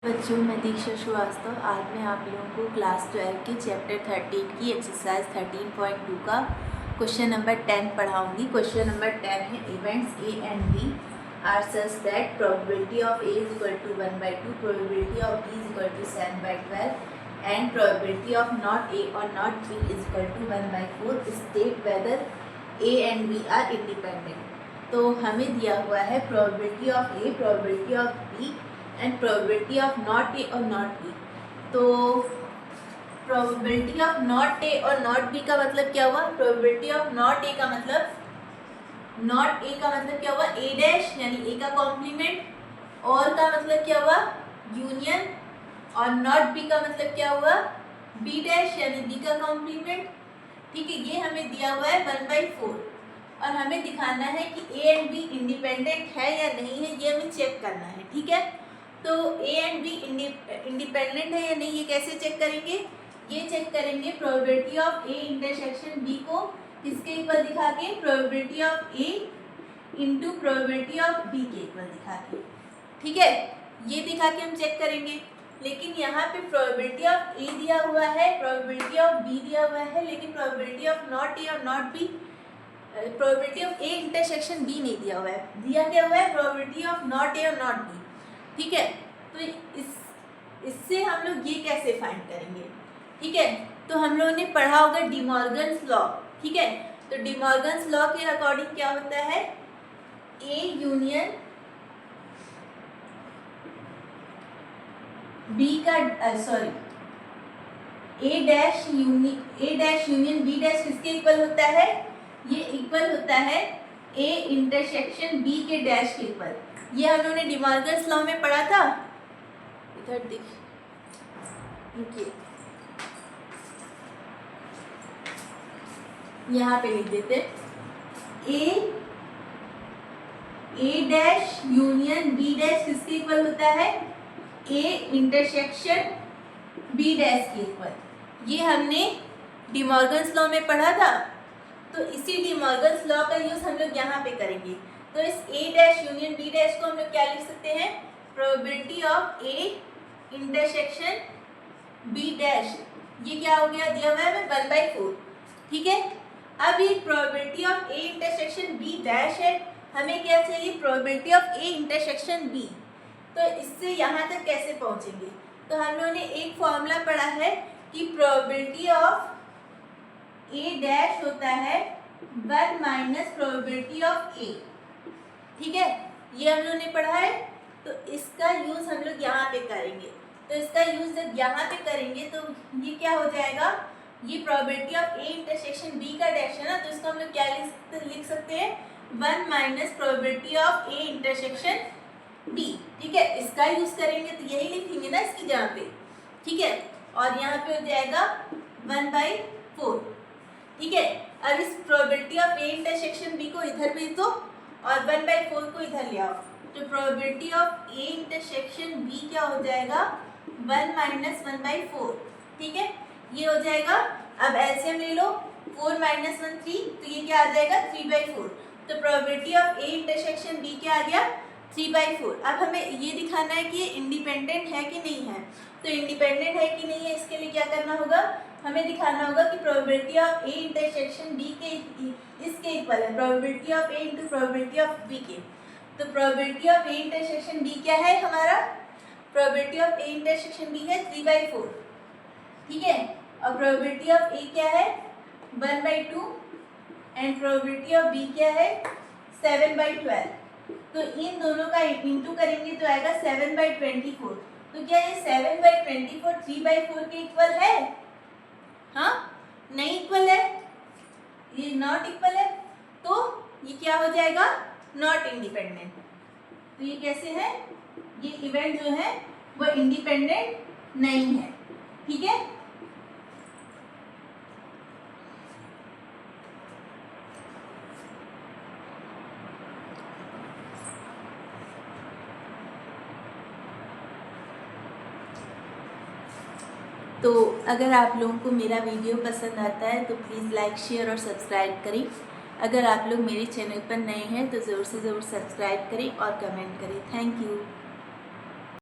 बच्चों, मैं दीक्षा श्रीवास्तव। आज मैं आप लोगों को क्लास 12 के चैप्टर 13 की एक्सरसाइज 13.2 का क्वेश्चन नंबर 10 पढ़ाऊंगी। क्वेश्चन नंबर 10 है events A and B are such that probability of A is equal to 1/2, probability of B is equal to 7/12 and probability of not A और not B is equal to 1/4। State whether A and B are independent. तो हमें दिया हुआ है probability of A, probability of B and probability of not A और not B. तो probability of not A और not B का मतलब क्या हुआ? प्रोबेबिलिटी ऑफ नॉट ए का मतलब क्या हुआ? ए डैश यानी ए का कॉम्प्लीमेंट, और का मतलब क्या हुआ? यूनियन, और नॉट बी का मतलब क्या हुआ? बी डैश यानी बी का कॉम्प्लीमेंट। ठीक है, ये हमें दिया हुआ है 1/4 और हमें दिखाना है कि ए एंड बी इंडिपेंडेंट है या नहीं है, ये हमें चेक करना है। ठीक है, तो ए एंड बी इंडिपेंडेंट है या नहीं, ये कैसे चेक करेंगे? ये चेक करेंगे probability of A intersection B को किसके इक्वल दिखा के? Probability of A into probability of B के इक्वल दिखा के। ठीक है, ये दिखा के हम चेक करेंगे। लेकिन यहाँ पे प्रोबेबिलिटी ऑफ ए दिया हुआ है, प्रोबेबिलिटी ऑफ बी दिया हुआ है, लेकिन प्रोबेबिलिटी ऑफ नॉट ए और not B, probability of A intersection B नहीं दिया हुआ है। दिया क्या हुआ है? प्रोबेबिलिटी ऑफ नॉट ए और नॉट बी। ठीक है, तो इससे हम लोग ये कैसे फाइंड करेंगे? ठीक है, तो हम लोगों ने पढ़ा होगा डिमॉर्गन्स लॉ। ठीक है, तो डिमॉर्गन्स लॉ के अकॉर्डिंग क्या होता है? ए यूनियन बी का ए डैश यूनियन बी डैश किसके इक्वल होता है? ये इक्वल होता है ए इंटरसेक्शन बी के डैश के इक्वल। ये हम लोगों ने डिमॉर्गन्स लॉ में पढ़ा था। इधर देखिए, यहाँ पे लिख देते ए डैश यूनियन बी डैश किसके इक्वल होता है? ए इंटरसेक्शन बी डैश के इक्वल। ये हमने डिमॉर्गन्स लॉ में पढ़ा था। तो इसी डिमॉर्गन्स लॉ का यूज हम लोग यहाँ पे करेंगे। तो इस A dash union B dash को हम लोग क्या लिख सकते हैं? Probability of A intersection B dash. ये क्या हो गया? दिया हुआ है हमें 1/4। ठीक है, अब ये probability of A intersection B dash है, हमें क्या चाहिए? Probability of A intersection B. तो इससे यहाँ तक कैसे पहुँचेंगे? तो हम लोगों ने एक फॉर्मूला पढ़ा है कि प्रोबेबिलिटी ऑफ ए डैश होता है 1 माइनस प्रोबेबिलिटी ऑफ ए। ठीक है, ये हम लोगों ने पढ़ा है। तो इसका यूज हम लोग यहाँ पे करेंगे। तो इसका यूज जब यहाँ पे करेंगे तो ये क्या हो जाएगा? ये probability of A intersection B का डैश है ना, तो इसको हम लोग क्या लिख सकते हैं? 1 minus probability of A intersection B. ठीक है, इसका यूज करेंगे तो यही लिखेंगे ना इसकी जगह पे। ठीक है, और यहाँ पे हो जाएगा 1/4। ठीक है, अब इस probability of A intersection B को इधर भेज दो और 1/4 को इधर ले आओ। तो probability of A intersection B क्या हो जाएगा? 1 माइनस 1/4। ठीक है, ये हो जाएगा। अब एलसीएम ले लो, 4 माइनस 1 3, तो ये क्या आ जाएगा? 3/4। तो probability of A intersection B क्या आ गया? 3/4। अब हमें ये दिखाना है कि ये इंडिपेंडेंट है कि नहीं है। तो इंडिपेंडेंट है कि नहीं है, इसके लिए क्या करना होगा? हमें दिखाना होगा कि probability of A intersection B के इसके इक्वल है probability of A into probability of B के। तो probability of A intersection B क्या है हमारा? Probability of A intersection B है 3/4। ठीक है, और प्रोबेबिलिटी ऑफ ए क्या है? 1/2 एंड प्रोबेबिलिटी ऑफ बी क्या है? 7/12। तो इन दोनों का इंटू करेंगे तो आएगा 7/24। तो क्या ये 7/24 3/4 के इक्वल है? हाँ, नहीं इक्वल है, ये नॉट इक्वल है। तो ये क्या हो जाएगा? Not independent. तो ये कैसे है? ये इवेंट जो है वो इंडिपेंडेंट नहीं है। ठीक है, तो अगर आप लोगों को मेरा वीडियो पसंद आता है तो प्लीज़ लाइक, शेयर और सब्सक्राइब करें। अगर आप लोग मेरे चैनल पर नए हैं तो ज़रूर से ज़रूर सब्सक्राइब करें और कमेंट करें। Thank you.